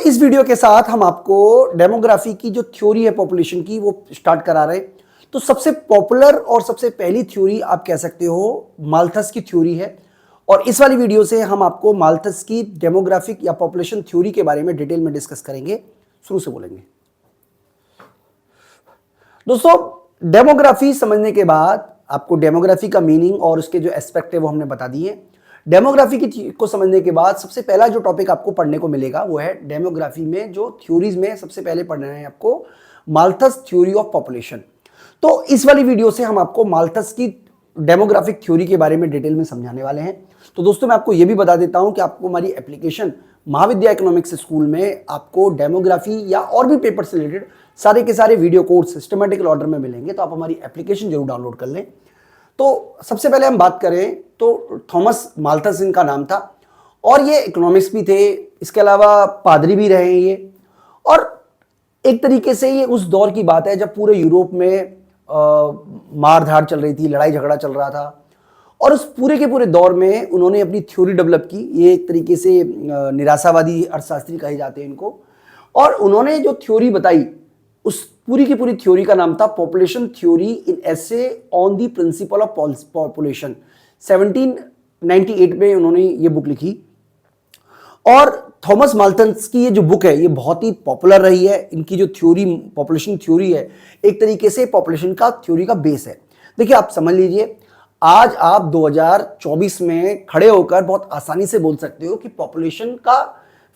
इस वीडियो के साथ हम आपको डेमोग्राफी की जो थ्योरी है पॉपुलेशन की वो स्टार्ट करा रहे हैं। तो सबसे पॉपुलर और सबसे पहली थ्योरी आप कह सकते हो माल्थस की थ्योरी है। और इस वाली वीडियो से हम आपको माल्थस की डेमोग्राफिक या पॉपुलेशन थ्योरी के बारे में डिटेल में डिस्कस करेंगे। शुरू से बोलेंगे। दोस्तों, डेमोग्राफी समझने के बाद आपको डेमोग्राफी का मीनिंग और उसके जो एस्पेक्ट है वो हमने बता दिए। डेमोग्राफी की को समझने के बाद सबसे पहला जो टॉपिक आपको पढ़ने को मिलेगा वो है डेमोग्राफी में जो थ्योरीज में सबसे पहले पढ़ना है आपको माल्थस थ्योरी ऑफ पॉपुलेशन। तो इस वाली वीडियो से हम आपको माल्थस की डेमोग्राफिक थ्योरी के बारे में डिटेल में समझाने वाले हैं। तो दोस्तों, मैं आपको यह भी बता देता हूं कि आपको हमारी एप्लीकेशन महाविद्या इकोनॉमिक्स स्कूल में आपको डेमोग्राफी या और भी पेपर से रिलेटेड सारे के सारे वीडियो कोर्स सिस्टमेटिकल ऑर्डर में मिलेंगे। तो आप हमारी एप्लीकेशन जरूर डाउनलोड कर लें। तो सबसे पहले हम बात करें तो थॉमस माल्थस इनका नाम था और ये इकोनॉमिक्स भी थे, इसके अलावा पादरी भी रहे ये। और एक तरीके से ये उस दौर की बात है जब पूरे यूरोप में मार धाड़ चल रही थी, लड़ाई झगड़ा चल रहा था। और उस पूरे के पूरे दौर में उन्होंने अपनी थ्योरी डेवलप की। ये एक तरीके से निराशावादी अर्थशास्त्री कहे जाते हैं इनको। और उन्होंने जो थ्योरी बताई उस पूरी की पूरी थ्योरी का नाम था population theory in essay on the principle of population. 1798 में उन्होंने ये बुक लिखी। और थॉमस माल्थस की ये जो बुक है ये बहुत ही पॉपुलर रही है। इनकी जो थ्योरी पॉपुलेशन थ्योरी है एक तरीके से पॉपुलेशन का थ्योरी का बेस है। देखिए, आप समझ लीजिए, आज आप 2024 में खड़े होकर बहुत आसानी से बोल सकते हो कि पॉपुलेशन का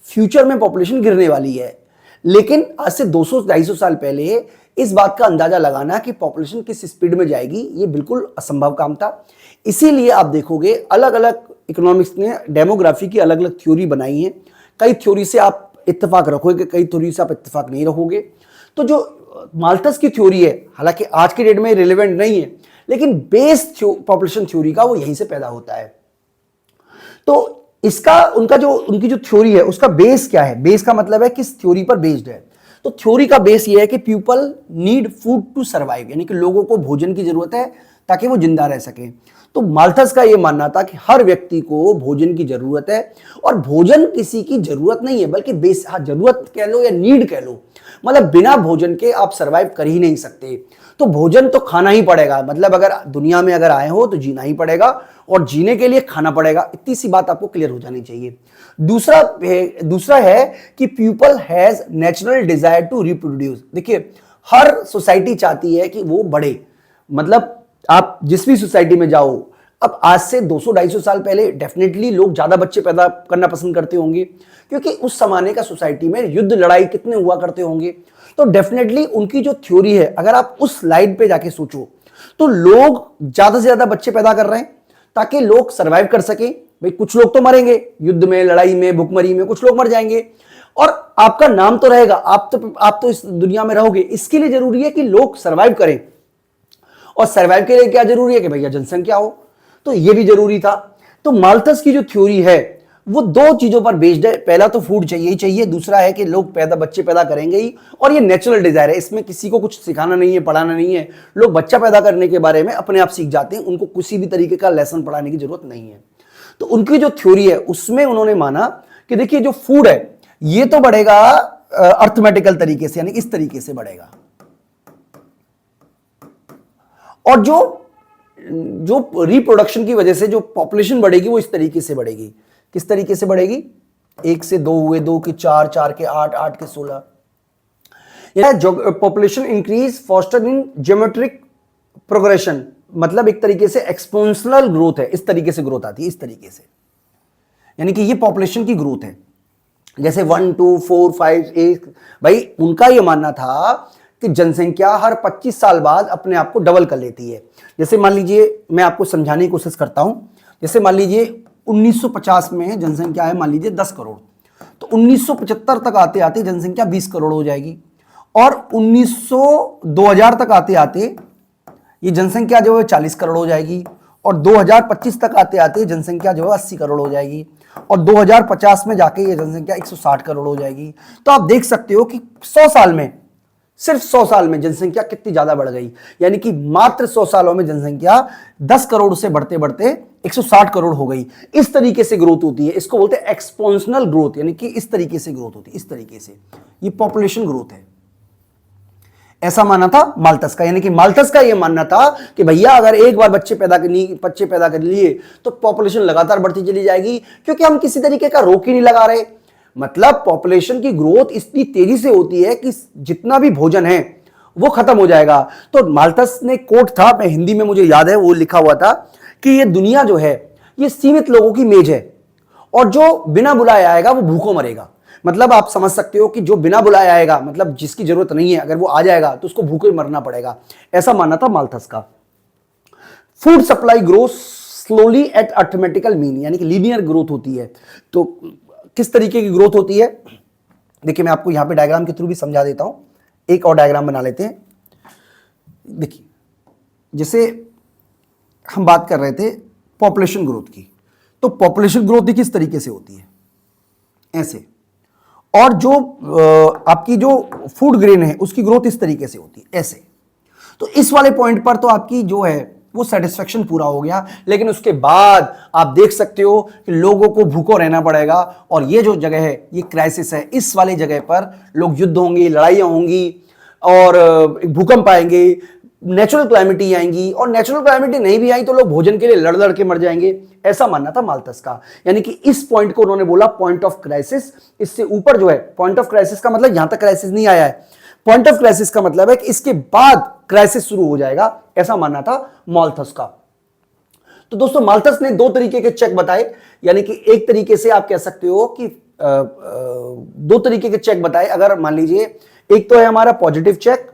फ्यूचर में पॉपुलेशन गिरने वाली है। लेकिन आज से 200-250 साल पहले इस बात का अंदाजा लगाना कि पॉपुलेशन किस स्पीड में जाएगी ये बिल्कुल असंभव काम था। इसीलिए आप देखोगे अलग अलग इकोनॉमिक्स ने डेमोग्राफी की अलग अलग थ्योरी बनाई है। कई थ्योरी से आप इत्तेफाक रखोगे, कई थ्योरी से आप इत्तेफाक नहीं रखोगे। तो जो माल्थस की थ्योरी है, हालांकि आज के डेट में रिलेवेंट नहीं है, लेकिन बेस पॉपुलेशन थ्योरी का वो यहीं से पैदा होता है। तो इसका उनकी जो थ्योरी है उसका बेस क्या है? बेस का मतलब है किस थ्योरी पर बेस्ड है। तो थ्योरी का बेस ये है कि people need food to survive, यानी कि लोगों को भोजन की जरूरत है ताकि वो जिंदा रह सके। तो माल्थस का ये मानना था कि हर व्यक्ति को भोजन की जरूरत है। और भोजन किसी की जरूरत नहीं है, बल्कि बेस, जरूरत कह लो या नीड कह लो, मतलब बिना भोजन के आप सर्वाइव कर ही नहीं सकते। तो भोजन तो खाना ही पड़ेगा, मतलब अगर दुनिया में अगर आए हो तो जीना ही पड़ेगा और जीने के लिए खाना पड़ेगा। इतनी सी बात आपको क्लियर हो जानी चाहिए। दूसरा है कि people has natural desire to reproduce. देखिए, हर सोसाइटी चाहती है कि वो बढ़े, मतलब आप जिस भी सोसाइटी में जाओ, अब आज से 200-250 साल पहले डेफिनेटली लोग ज्यादा बच्चे पैदा करना पसंद करते होंगे, क्योंकि उस जमाने का सोसाइटी में युद्ध लड़ाई कितने हुआ करते होंगे। तो डेफिनेटली उनकी जो थ्योरी है, अगर आप उस स्लाइड पे जाके सोचो तो लोग ज्यादा से ज्यादा बच्चे पैदा कर रहे हैं ताकि लोग सर्वाइव कर सके। भाई, कुछ लोग तो मरेंगे युद्ध में, लड़ाई में, भुखमरी में, कुछ लोग मर जाएंगे और आपका नाम तो रहेगा, आप तो इस दुनिया में रहोगे। इसके लिए जरूरी है कि लोग सर्वाइव करें। और सर्वाइव के लिए क्या जरूरी है कि भैया जनसंख्या हो, तो ये भी जरूरी था। तो माल्थस की जो थ्योरी है वो दो चीजों पर बेस्ड है। पहला तो फूड चाहिए ही चाहिए, दूसरा है कि लोग बच्चे पैदा करेंगे ही, और ये नेचुरल डिजायर है। इसमें किसी को कुछ सिखाना नहीं है, पढ़ाना नहीं है। लोग बच्चा पैदा करने के बारे में अपने आप सीख जाते हैं, उनको किसी भी तरीके का लेसन पढ़ाने की जरूरत नहीं है। तो उनकी जो थ्योरी है उसमें उन्होंने माना कि देखिए, जो फूड है ये तो बढ़ेगा अर्थमेटिकल तरीके से, यानी इस तरीके से बढ़ेगा। और जो रिप्रोडक्शन की वजह से जो पॉपुलेशन बढ़ेगी वो इस तरीके से बढ़ेगी। किस तरीके से बढ़ेगी? 1 से 2 हुए, 2 के 4, 4 के 8, 8 के 16। पॉपुलेशन इंक्रीज फॉस्टर इन ज्योमेट्रिक प्रोग्रेशन, मतलब एक तरीके से एक्सपोनेंशियल ग्रोथ है। इस तरीके से ग्रोथ आती है, इस तरीके से, यानी कि ये पॉपुलेशन की ग्रोथ है। जैसे 1, 2, 4, 5, 8। भाई, उनका यह मानना था कि जनसंख्या हर 25 साल बाद अपने आप को डबल कर लेती है। जैसे मान लीजिए, मैं आपको समझाने की कोशिश करता हूं। जैसे मान लीजिए 1950 में जनसंख्या है मान लीजिए 10 करोड़, तो 1975 तक आते आते जनसंख्या 20 करोड़ हो जाएगी। और 2000 तक आते आते ये जनसंख्या जो है 40 करोड़ हो जाएगी। और 2025 तक आते आते जनसंख्या जो है 80 करोड़ हो जाएगी। और 2050 में जाके ये जनसंख्या 160 करोड़ हो जाएगी। तो आप देख सकते हो कि 100 साल में, सिर्फ 100 साल में जनसंख्या कितनी ज्यादा बढ़ गई। यानी कि मात्र 100 सालों में जनसंख्या 10 करोड़ से बढ़ते बढ़ते 160 करोड़ हो गई। इस तरीके से ग्रोथ होती है, इसको बोलते हैं एक्सपोनेंशियल ग्रोथ, यानी कि इस तरीके से ग्रोथ होती है, इस तरीके से। ये पॉपुलेशन ग्रोथ है, ऐसा माना था माल्थस का। यानी कि माल्थस का ये मानना था कि भैया अगर एक बार बच्चे पैदा कर लिए तो पॉपुलेशन लगातार बढ़ती चली जाएगी, क्योंकि हम किसी तरीके का रोक ही नहीं लगा रहे। मतलब पॉपुलेशन की ग्रोथ इतनी तेजी से होती है कि जितना भी भोजन है वो खत्म हो जाएगा। तो माल्थस ने कोट था, मैं हिंदी में मुझे याद है, वो लिखा हुआ था कि ये दुनिया जो है ये सीमित लोगों की मेज है, और जो बिना बुलाए आएगा वो भूखों मरेगा। मतलब आप समझ सकते हो कि जो बिना बुलाए आएगा, मतलब जिसकी जरूरत नहीं है, अगर वो आ जाएगा तो उसको भूखे मरना पड़ेगा, ऐसा मानना था माल्थस का। Food supply growth slowly at arithmetical mean, यानी कि लीनियर ग्रोथ होती है। तो किस तरीके की ग्रोथ होती है, देखिए मैं आपको यहां पे डायग्राम के थ्रू भी समझा देता हूं। एक और डायग्राम बना लेते हैं। देखिए जैसे हम बात कर रहे थे पॉपुलेशन ग्रोथ की, तो पॉपुलेशन ग्रोथ भी किस तरीके से होती है, ऐसे। और जो आपकी जो फूड ग्रेन है उसकी ग्रोथ इस तरीके से होती है, ऐसे। तो इस वाले पॉइंट पर तो आपकी जो है वो सेटिस्फेक्शन पूरा हो गया, लेकिन उसके बाद आप देख सकते हो कि लोगों को भूखों रहना पड़ेगा, और ये जो जगह है ये क्राइसिस है। इस वाले जगह पर लोग युद्ध होंगे, लड़ाइयां होंगी, और भूकंप आएंगे, नेचुरल क्लाइमिटी आएंगी, और नेचुरल क्लाइमिटी नहीं भी आई तो लोग भोजन के लिए लड़ लड़ के मर जाएंगे, ऐसा मानना था माल्थस का। यानी कि इस पॉइंट को उन्होंने बोला पॉइंट ऑफ क्राइसिस। इससे ऊपर जो है, पॉइंट ऑफ क्राइसिस का मतलब यहां तक क्राइसिस नहीं आया है, पॉइंट ऑफ क्राइसिस का मतलब है कि इसके बाद क्राइसिस शुरू हो जाएगा, ऐसा मानना था माल्थस का। तो दोस्तों माल्थस ने दो तरीके के चेक बताए, यानी कि एक तरीके से आप कह सकते हो कि दो तरीके के चेक बताए। अगर मान लीजिए, एक तो है हमारा पॉजिटिव चेक,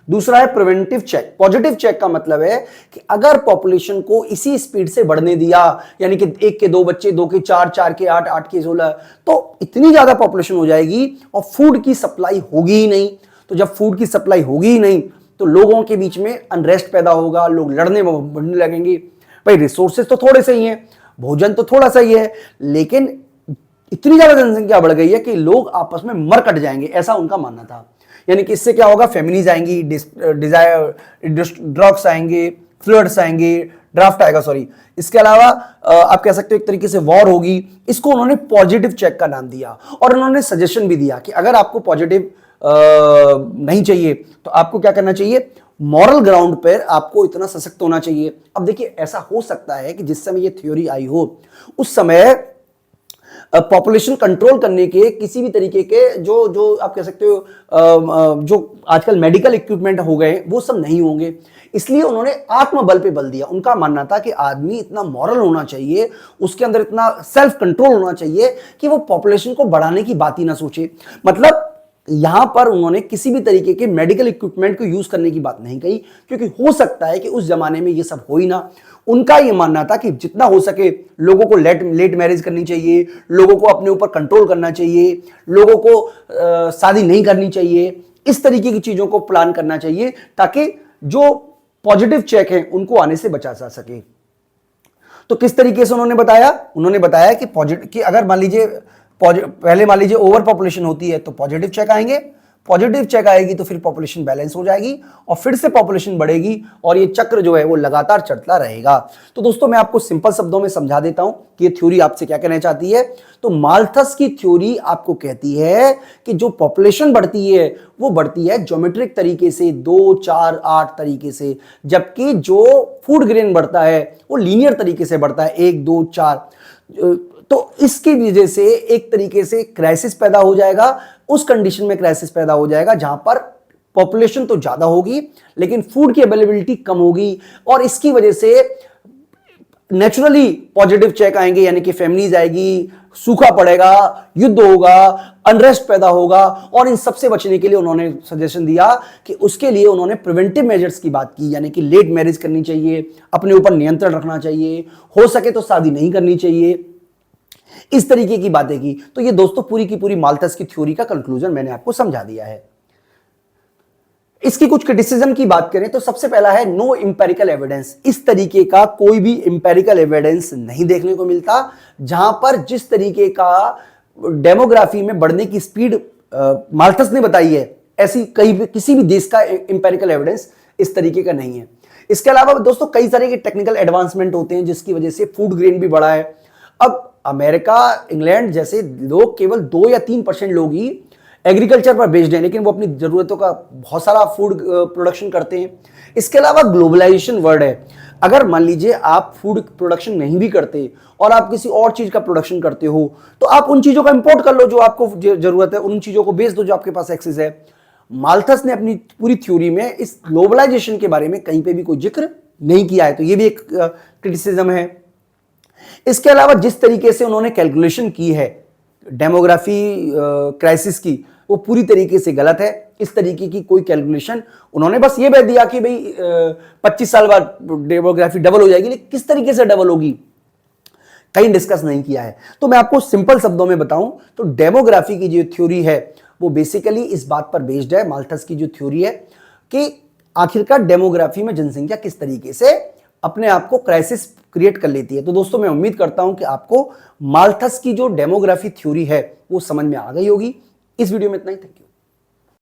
दूसरा है प्रिवेंटिव चेक। पॉजिटिव चेक का मतलब है कि अगर पॉपुलेशन को इसी स्पीड से बढ़ने दिया, यानी कि 1 के 2 बच्चे, 2 के 4, 4 के 8, 8 के 16, तो इतनी ज्यादा पॉपुलेशन हो जाएगी और फूड की सप्लाई होगी ही नहीं। तो जब फूड की सप्लाई होगी ही नहीं तो लोगों के बीच में अनरेस्ट पैदा होगा, लोग लड़ने बढ़ने लगेंगे। भाई रिसोर्सेज तो थोड़े से ही हैं, भोजन तो थोड़ा सा ही है, लेकिन इतनी ज्यादा जनसंख्या बढ़ गई है कि लोग आपस में मर कट जाएंगे, ऐसा उनका मानना था। यानी कि इससे क्या होगा, फैमिलीज आएंगी, ड्रग्स आएंगे, फ्लड्स आएंगे, ड्राफ्ट आएगा, सॉरी। इसके अलावा आप कह सकते हो एक तरीके से वॉर होगी। इसको उन्होंने पॉजिटिव चेक का नाम दिया, और उन्होंने सजेशन भी दिया कि अगर आपको पॉजिटिव नहीं चाहिए तो आपको क्या करना चाहिए, मॉरल ग्राउंड पर आपको इतना सशक्त होना चाहिए। अब देखिए ऐसा हो सकता है कि जिस समय ये थ्योरी आई हो उस समय पॉपुलेशन कंट्रोल करने के किसी भी तरीके के जो जो आप कह सकते हो जो आजकल मेडिकल इक्विपमेंट हो गए वो सब नहीं होंगे। इसलिए उन्होंने आत्मबल पे बल दिया। उनका मानना था कि आदमी इतना मॉरल होना चाहिए, उसके अंदर इतना सेल्फ कंट्रोल होना चाहिए कि वो पॉपुलेशन को बढ़ाने की बात ही ना सोचे। मतलब यहां पर उन्होंने किसी भी तरीके के मेडिकल इक्विपमेंट को यूज करने की बात नहीं कही, क्योंकि हो सकता है कि उस जमाने में ये सब हो ही ना। उनका यह मानना था कि जितना हो सके लोगों को लेट मैरिज करनी चाहिए, लोगों को अपने ऊपर कंट्रोल करना चाहिए, लोगों को शादी नहीं करनी चाहिए, इस तरीके की चीजों को प्लान करना चाहिए ताकि जो पॉजिटिव चेक है उनको आने से बचा जा सके। तो किस तरीके से उन्होंने बताया कि पॉजिटिव, कि अगर मान लीजिए पहले मान लीजिए ओवर पॉपुलेशन होती है तो पॉजिटिव चेक आएंगे, पॉजिटिव चेक आएगी तो फिर पॉपुलेशन बैलेंस हो जाएगी और फिर से पॉपुलेशन बढ़ेगी और ये चक्र जो है वो लगातार चलता रहेगा। तो दोस्तों मैं आपको सिंपल शब्दों में समझा देता हूं कि ये थ्योरी आपसे क्या कहना चाहती है। तो माल्थस की थ्योरी आपको कहती है कि जो पॉपुलेशन बढ़ती है वो बढ़ती है ज्योमेट्रिक तरीके से, 2, 4, 8 तरीके से, जबकि जो फूड ग्रेन बढ़ता है वो लीनियर तरीके से बढ़ता है, 1, 2, 4। तो इसकी वजह से एक तरीके से क्राइसिस पैदा हो जाएगा। उस कंडीशन में क्राइसिस पैदा हो जाएगा जहां पर पॉपुलेशन तो ज्यादा होगी लेकिन फूड की अवेलेबिलिटी कम होगी, और इसकी वजह से नेचुरली पॉजिटिव चेक आएंगे, यानी कि फैमिलीज आएगी, सूखा पड़ेगा, युद्ध होगा, अनरेस्ट पैदा होगा। और इन सबसे बचने के लिए उन्होंने सजेशन दिया कि उसके लिए उन्होंने प्रिवेंटिव मेजर्स की बात की, यानी कि लेट मैरिज करनी चाहिए, अपने ऊपर नियंत्रण रखना चाहिए, हो सके तो शादी नहीं करनी चाहिए, इस तरीके की बातें की। तो ये दोस्तों पूरी की पूरी माल्थस की थ्योरी का कंक्लूजन मैंने आपको समझा दिया है। इसकी कुछ क्रिटिसिज्म की बात करें तो सबसे पहला है नो इंपेरिकल एविडेंस। इस तरीके का कोई भी इंपेरिकल एविडेंस नहीं देखने को मिलता, जहां पर जिस तरीके का डेमोग्राफी में बढ़ने की स्पीड माल्थस ने बताई है, ऐसी किसी भी देश का इंपेरिकल एविडेंस इस तरीके का नहीं है। इसके अलावा दोस्तों कई सारे के टेक्निकल एडवांसमेंट होते हैं जिसकी वजह से फूड ग्रेन भी बढ़ा है। अब अमेरिका, इंग्लैंड जैसे लोग केवल 2 या 3% लोग ही एग्रीकल्चर पर बेस्ड हैं, लेकिन वो अपनी जरूरतों का बहुत सारा फूड प्रोडक्शन करते हैं। इसके अलावा ग्लोबलाइजेशन वर्ल्ड है। अगर मान लीजिए आप फूड प्रोडक्शन नहीं भी करते और आप किसी और चीज का प्रोडक्शन करते हो, तो आप उन चीजों का इंपोर्ट कर लो जो आपको जरूरत है, उन चीजों को बेच दो जो आपके पास एक्सेस है। माल्थस ने अपनी पूरी थ्योरी में इस ग्लोबलाइजेशन के बारे में कहीं पे भी कोई जिक्र नहीं किया है, तो ये भी एक क्रिटिसिज्म है। इसके अलावा जिस तरीके से उन्होंने कैलकुलेशन की है डेमोग्राफी क्राइसिस की, वो पूरी तरीके से गलत है। इस तरीके की कोई कैलकुलेशन उन्होंने बस ये बता दिया कि भाई 25 साल बाद डेमोग्राफी डबल हो जाएगी, लेकिन किस तरीके से डबल होगी कहीं डिस्कस नहीं किया है। तो मैं आपको सिंपल शब्दों में बताऊं तो डेमोग्राफी की जो थ्योरी है वो बेसिकली इस बात पर बेस्ड है, माल्थस की जो थ्योरी है, कि आखिरकार डेमोग्राफी में जनसंख्या किस तरीके से अपने आप को क्राइसिस क्रिएट कर लेती है। तो दोस्तों मैं उम्मीद करता हूं कि आपको माल्थस की जो डेमोग्राफी थ्योरी है वो समझ में आ गई होगी। इस वीडियो में इतना ही, थैंक यू।